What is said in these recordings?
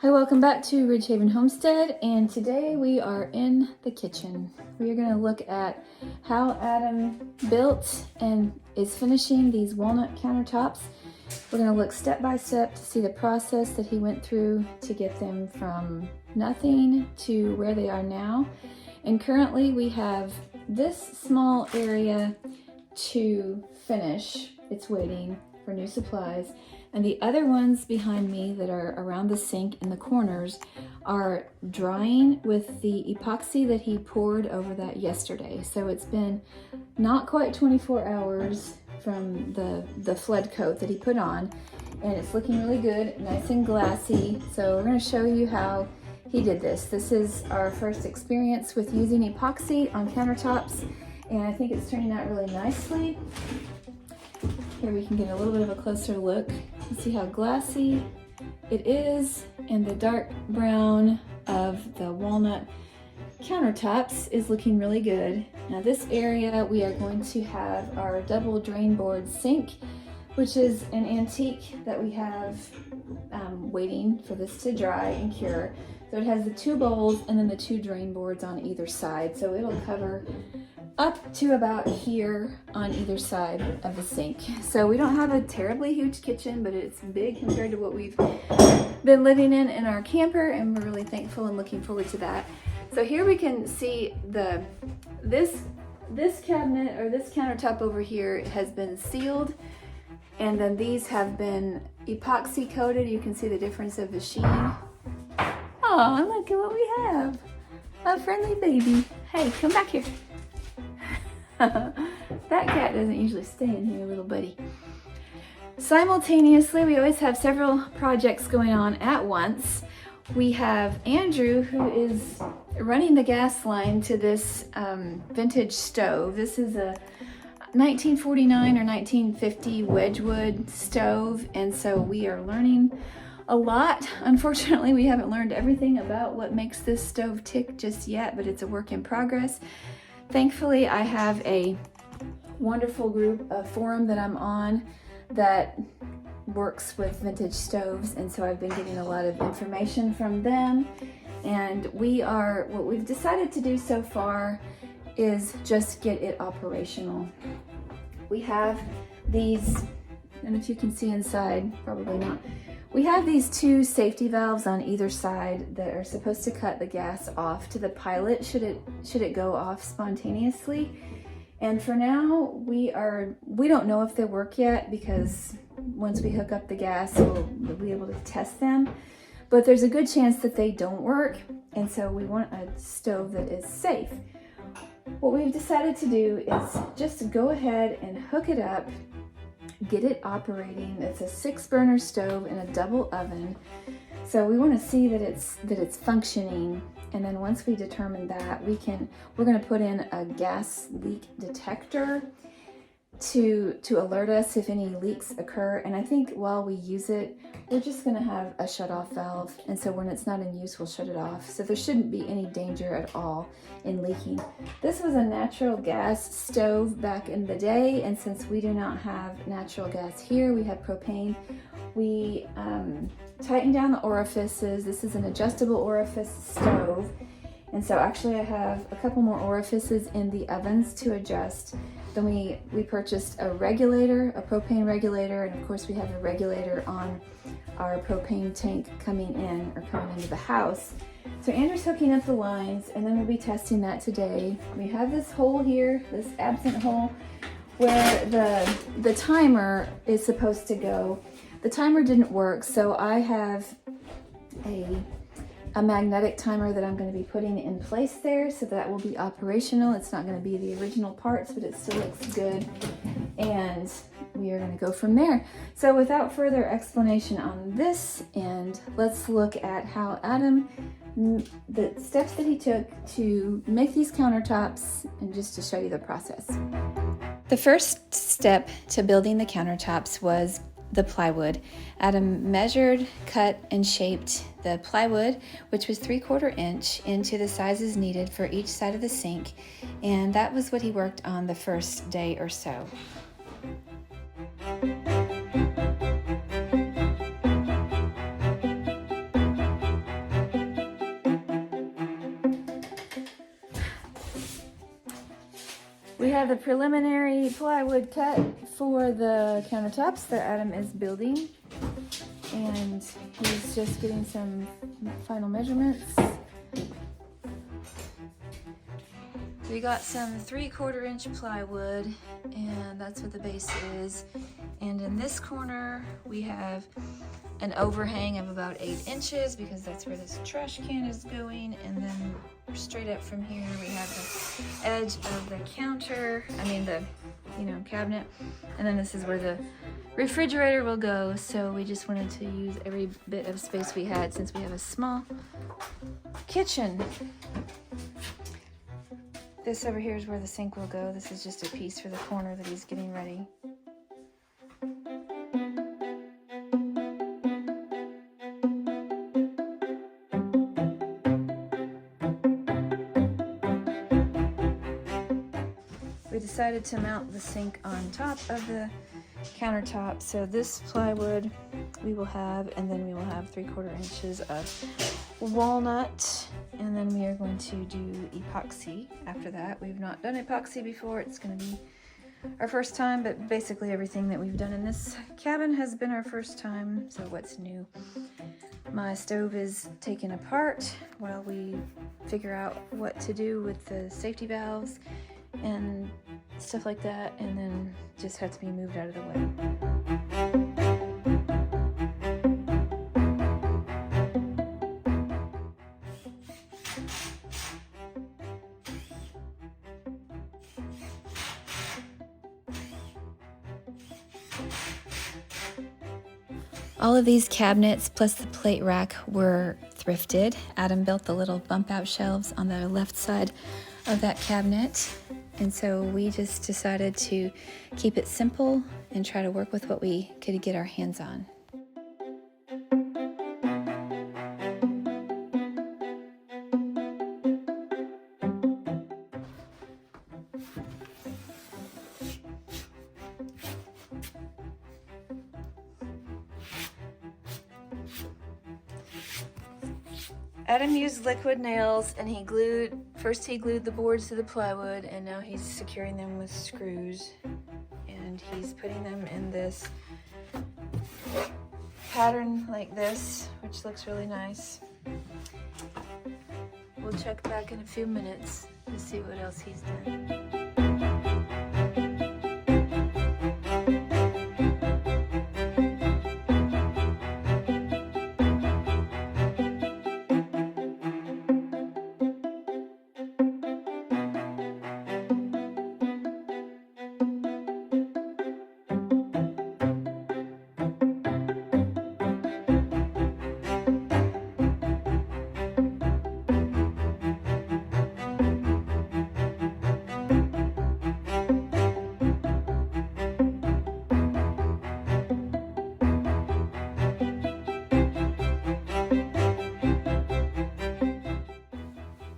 Hi, welcome back to Ridgehaven Homestead, and today we are in the kitchen. We are going to look at how Adam built and is finishing these walnut countertops. We're going to look step by step to see the process that he went through to get them from nothing to where they are now. And currently we have this small area to finish. It's waiting for new supplies. And the other ones behind me that are around the sink in the corners are drying with the epoxy that he poured over that yesterday. So it's been not quite 24 hours from the flood coat that he put on, and it's looking really good, nice and glassy. So we're going to show you how he did this. This is our first experience with using epoxy on countertops, and I think it's turning out really nicely. Here we can get a little bit of a closer look and see how glassy it is, and the dark brown of the walnut countertops is looking really good. Now this area we are going to have our double drain board sink, which is an antique that we have waiting for this to dry and cure. So it has the two bowls and then the two drain boards on either side, so it'll cover up to about here on either side of the sink. So we don't have a terribly huge kitchen, but it's big compared to what we've been living in our camper, and we're really thankful and looking forward to that. So here we can see this cabinet, or this countertop over here, has been sealed, and then these have been epoxy coated. You can see the difference of the sheen. Oh, look at what we have. A friendly baby. Hey, come back here. That cat doesn't usually stay in here, little buddy. Simultaneously, we always have several projects going on at once. We have Andrew, who is running the gas line to this vintage stove. This is a 1949 or 1950 Wedgewood stove, and so we are learning a lot. Unfortunately, we haven't learned everything about what makes this stove tick just yet, but it's a work in progress. Thankfully, I have a wonderful group, a forum that I'm on that works with vintage stoves, and so I've been getting a lot of information from them. And what we've decided to do so far is just get it operational. We have these, I don't know if you can see inside, probably not. We have these two safety valves on either side that are supposed to cut the gas off to the pilot should it go off spontaneously. And for now, we don't know if they work yet, because once we hook up the gas, we'll be able to test them. But there's a good chance that they don't work, and so we want a stove that is safe. What we've decided to do is just go ahead and hook it up, get it operating. It's a 6-burner stove and a double oven. So we want to see that it's functioning, and then once we determine that, we're going to put in a gas leak detector to alert us if any leaks occur. And I think while we use it, we're just going to have a shut-off valve, and so when it's not in use, we'll shut it off. So there shouldn't be any danger at all in leaking. This was a natural gas stove back in the day, and since we do not have natural gas here, we have propane. We tighten down the orifices. This is an adjustable orifice stove, and so actually I have a couple more orifices in the ovens to adjust. Then we purchased a regulator, a propane regulator, and of course we have a regulator on our propane tank coming into the house. So Andrew's hooking up the lines, and then we'll be testing that today. We have this hole here, this absent hole, where the timer is supposed to go. The timer didn't work, so I have a magnetic timer that I'm going to be putting in place there, so that will be operational. It's not going to be the original parts, but it still looks good, and we are going to go from there. So without further explanation on this end, let's look at how Adam, the steps that he took to make these countertops, and just to show you the process. The first step to building the countertops was the plywood. Adam measured, cut, and shaped the plywood, which was 3/4 inch, into the sizes needed for each side of the sink, and that was what he worked on the first day or so. We have the preliminary plywood cut for the countertops that Adam is building. And he's just getting some final measurements. We got some 3/4 inch plywood, and that's what the base is. And in this corner, we have an overhang of about 8 inches because that's where this trash can is going. And then straight up from here, we have the edge of the counter, the cabinet. And then this is where the refrigerator will go. So we just wanted to use every bit of space we had since we have a small kitchen. This over here is where the sink will go. This is just a piece for the corner that he's getting ready. We decided to mount the sink on top of the countertop. So this plywood we will have, and then we will have 3/4 inches of walnut, and then we are going to do epoxy after that. We've not done epoxy before. It's going to be our first time, but basically everything that we've done in this cabin has been our first time. So what's new? My stove is taken apart while we figure out what to do with the safety valves and stuff like that, and then just have to be moved out of the way. All of these cabinets plus the plate rack were thrifted. Adam built the little bump out shelves on the left side of that cabinet. And so we just decided to keep it simple and try to work with what we could get our hands on. Adam used liquid nails, and he glued the boards to the plywood, and now he's securing them with screws, and he's putting them in this pattern like this, which looks really nice. We'll check back in a few minutes to see what else he's done.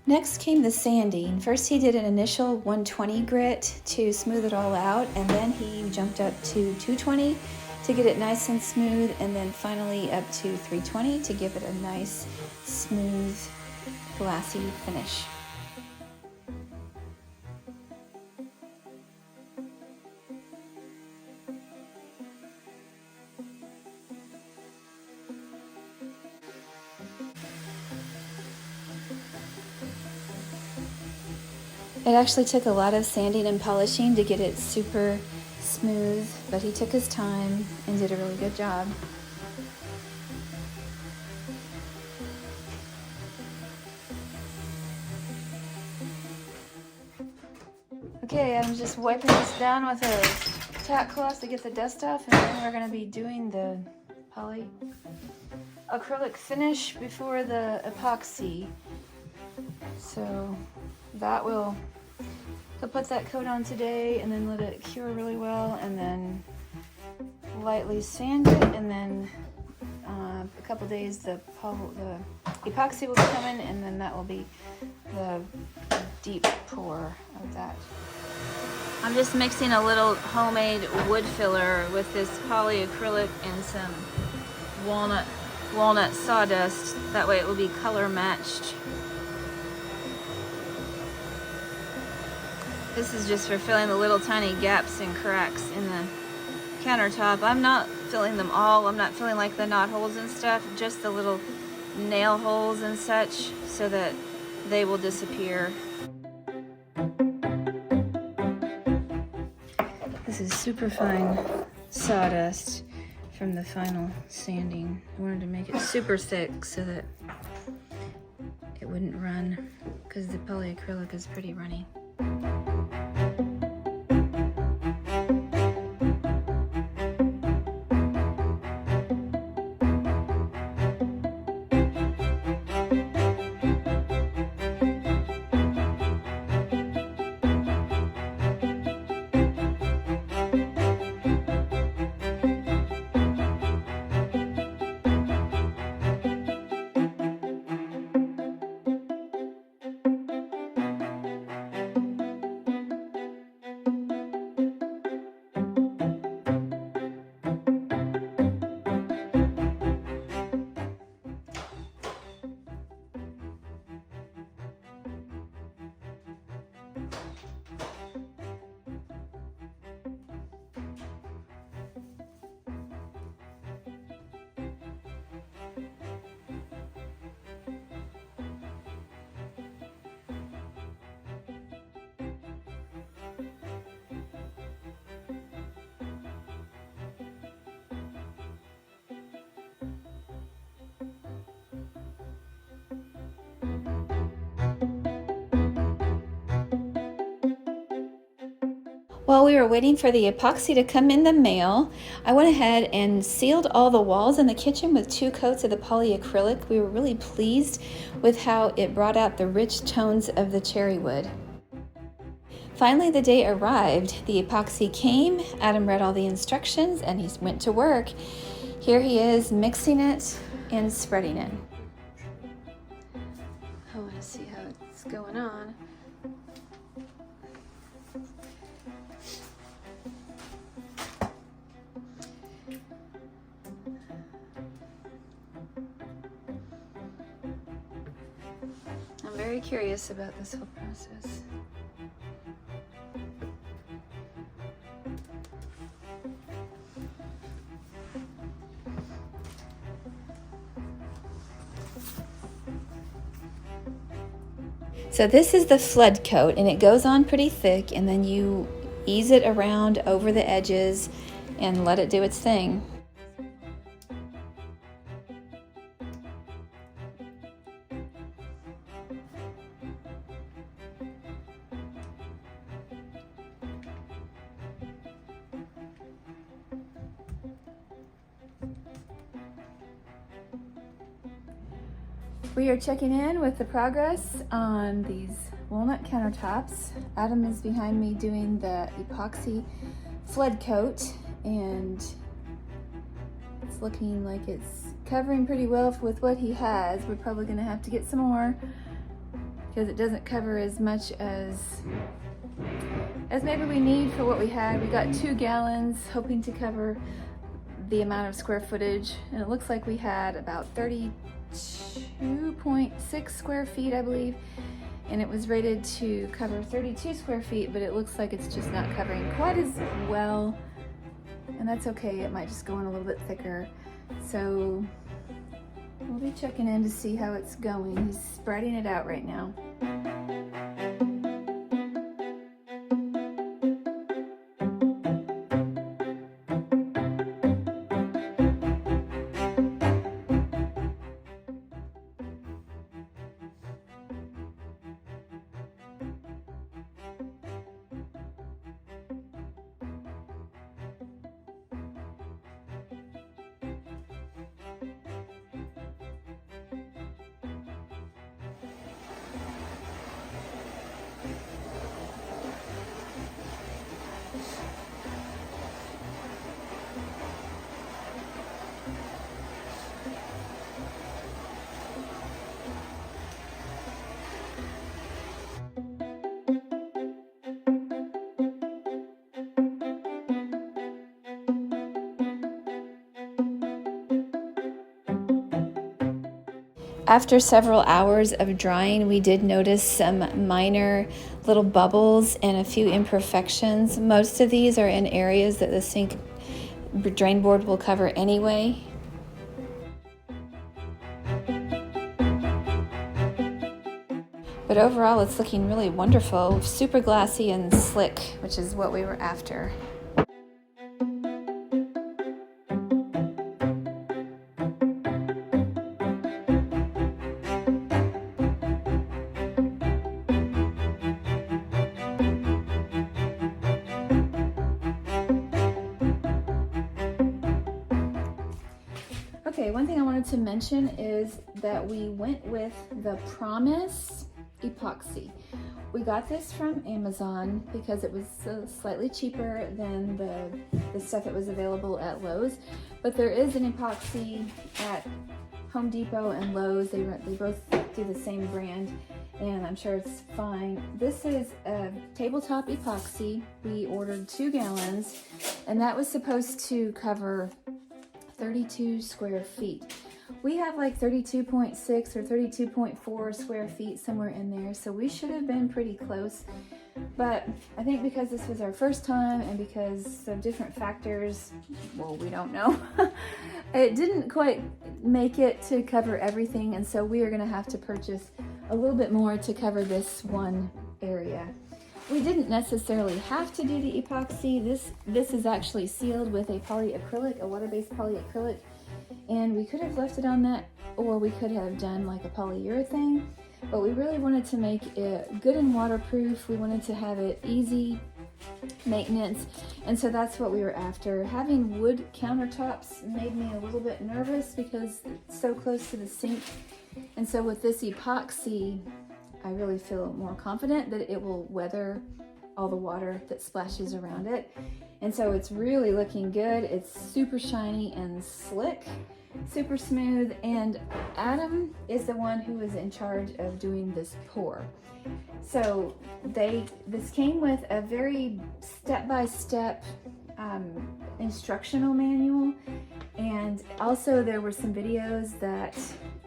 Next came the sanding. First he did an initial 120 grit to smooth it all out, and then he jumped up to 220 to get it nice and smooth, and then finally up to 320 to give it a nice, smooth, glassy finish. It actually took a lot of sanding and polishing to get it super smooth, but he took his time and did a really good job. Okay, I'm just wiping this down with a tack cloth to get the dust off, and then we're going to be doing the poly acrylic finish before the epoxy. So that will, he'll put that coat on today and then let it cure really well, and then lightly sand it, and then a couple days the epoxy will be coming, and then that will be the deep pour of that. I'm just mixing a little homemade wood filler with this polyacrylic and some walnut sawdust. That way it will be color matched. This is just for filling the little tiny gaps and cracks in the countertop. I'm not filling them all. I'm not filling like the knot holes and stuff, just the little nail holes and such so that they will disappear. This is super fine sawdust from the final sanding. I wanted to make it super thick so that it wouldn't run because the polyacrylic is pretty runny. While we were waiting for the epoxy to come in the mail, I went ahead and sealed all the walls in the kitchen with 2 coats of the polyacrylic. We were really pleased with how it brought out the rich tones of the cherry wood. Finally, the day arrived. The epoxy came, Adam read all the instructions, and he went to work. Here he is mixing it and spreading it. I want to see how it's going on. I'm very curious about this whole process. So this is the flood coat, and it goes on pretty thick, and then you ease it around over the edges and let it do its thing. We are checking in with the progress on these walnut countertops. Adam is behind me doing the epoxy flood coat, and it's looking like it's covering pretty well with what he has. We're probably going to have to get some more because it doesn't cover as much as maybe we need for what we had. We got 2 gallons, hoping to cover the amount of square footage, and it looks like we had about 32.6 square feet, I believe, and it was rated to cover 32 square feet, but it looks like it's just not covering quite as well, and that's okay. It might just go in a little bit thicker. So we'll be checking in to see how it's going. He's spreading it out right now. After several hours of drying, we did notice some minor little bubbles and a few imperfections. Most of these are in areas that the sink drain board will cover anyway. But overall, it's looking really wonderful, super glassy and slick, which is what we were after. Okay, one thing I wanted to mention is that we went with the Promise Epoxy. We got this from Amazon because it was slightly cheaper than the stuff that was available at Lowe's, but there is an epoxy at Home Depot and Lowe's. They both do the same brand, and I'm sure it's fine. This is a tabletop epoxy. We ordered 2 gallons, and that was supposed to cover 32 square feet. We have like 32.6 or 32.4 square feet, somewhere in there, so we should have been pretty close. But I think because this was our first time and because of different factors, well, we don't know, it didn't quite make it to cover everything, and so we are going to have to purchase a little bit more to cover this one area. We didn't necessarily have to do the epoxy. This is actually sealed with a polyacrylic, a water-based polyacrylic, and we could have left it on that, or we could have done like a polyurethane, but we really wanted to make it good and waterproof. We wanted to have it easy maintenance, and so that's what we were after. Having wood countertops made me a little bit nervous because it's so close to the sink, and so with this epoxy, I really feel more confident that it will weather all the water that splashes around it. And so it's really looking good. It's super shiny and slick, super smooth, and Adam is the one who is in charge of doing this pour. So this came with a very step-by-step instructional manual, and also there were some videos that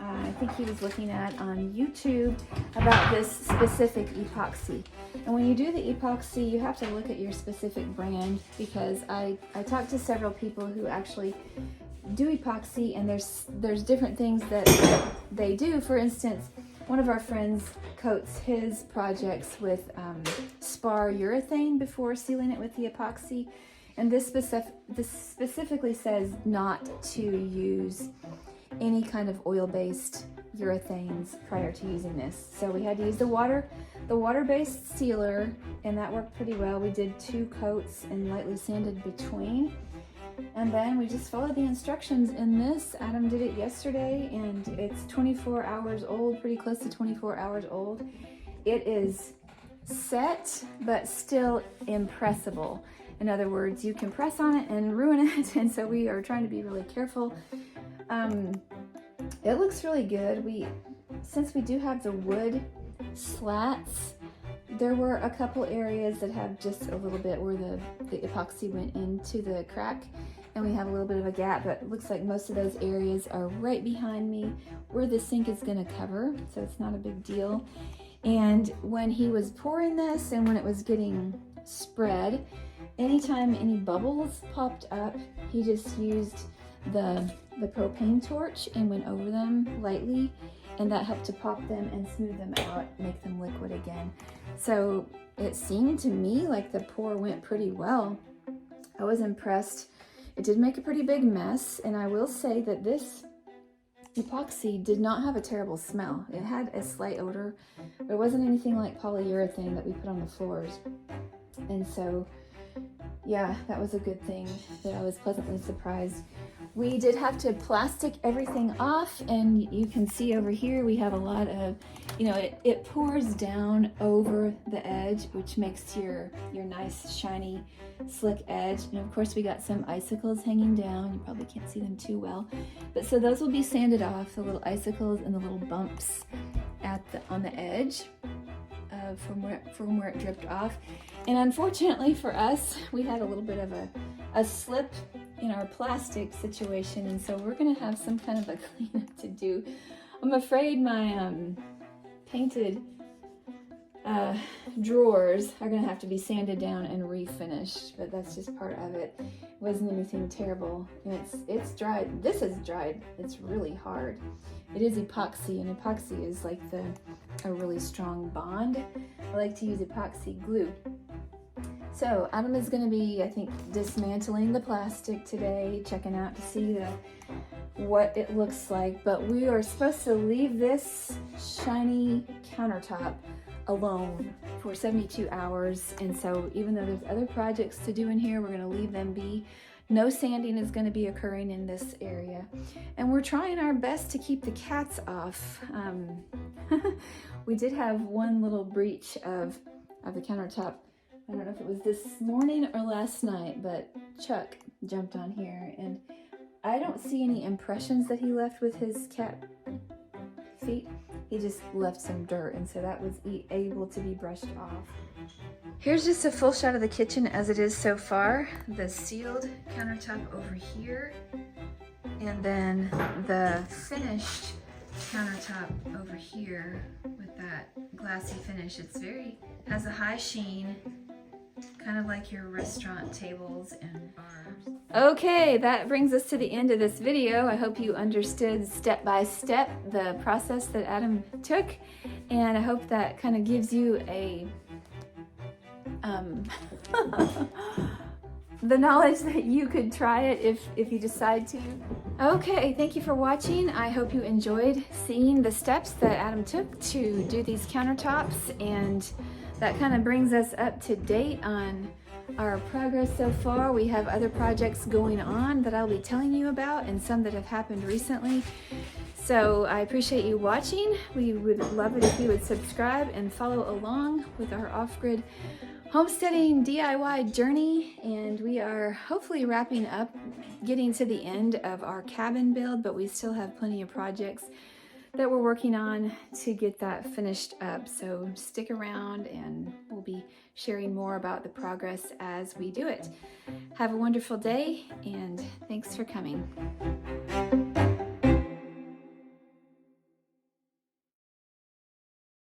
I think he was looking at on YouTube about this specific epoxy. And when you do the epoxy, you have to look at your specific brand, because I talked to several people who actually do epoxy, and there's different things that they do. For instance, one of our friends coats his projects with spar urethane before sealing it with the epoxy, and this specifically says not to use any kind of oil-based urethanes prior to using this. So we had to use the water-based sealer, and that worked pretty well. We did 2 coats and lightly sanded between, and then we just followed the instructions in this. Adam did it yesterday, and it's 24 hours old, pretty close to 24 hours old. It is set, but still impressible. In other words, you can press on it and ruin it, and so we are trying to be really careful. It looks really good. Since we do have the wood slats, there were a couple areas that have just a little bit where the epoxy went into the crack, and we have a little bit of a gap, but it looks like most of those areas are right behind me where the sink is going to cover, so it's not a big deal. And when he was pouring this and when it was getting spread, anytime any bubbles popped up, he just used the propane torch and went over them lightly, and that helped to pop them and smooth them out, make them liquid again. So it seemed to me like the pour went pretty well. I was impressed. It did make a pretty big mess, and I will say that this epoxy did not have a terrible smell. It had a slight odor, but it wasn't anything like polyurethane that we put on the floors. And so yeah, that was a good thing, that I was pleasantly surprised. We did have to plastic everything off, and you can see over here we have a lot of, it pours down over the edge, which makes your nice shiny slick edge. And of course we got some icicles hanging down. You probably can't see them too well, but so those will be sanded off, the little icicles and the little bumps on the edge from where it dripped off. And unfortunately for us, we had a little bit of a slip in our plastic situation, and so we're gonna have some kind of a cleanup to do. I'm afraid my painted drawers are gonna have to be sanded down and refinished, but that's just part of it. It wasn't anything terrible, and it's dried. This is dried. It's really hard. It is epoxy, and epoxy is like a really strong bond. I like to use epoxy glue. So Adam is going to be, I think, dismantling the plastic today, checking out to see what it looks like. But we are supposed to leave this shiny countertop alone for 72 hours. And so even though there's other projects to do in here, we're going to leave them be. No sanding is going to be occurring in this area. And we're trying our best to keep the cats off. We did have one little breach of the countertop. I don't know if it was this morning or last night, but Chuck jumped on here, and I don't see any impressions that he left with his cat feet. He just left some dirt, and so that was able to be brushed off. Here's just a full shot of the kitchen as it is so far. The sealed countertop over here, and then the finished countertop over here with that glassy finish. Has a high sheen, kind of like your restaurant tables and bars. Okay, that brings us to the end of this video. I hope you understood step by step the process that Adam took, and I hope that kind of gives you a the knowledge that you could try it if you decide to. Okay, thank you for watching. I hope you enjoyed seeing the steps that Adam took to do these countertops, and that kind of brings us up to date on our progress so far. We have other projects going on that I'll be telling you about, and some that have happened recently. So I appreciate you watching. We would love it if you would subscribe and follow along with our off-grid homesteading DIY journey. And we are hopefully wrapping up, getting to the end of our cabin build, but we still have plenty of projects that we're working on to get that finished up. So stick around and we'll be sharing more about the progress as we do it. Have a wonderful day, and thanks for coming.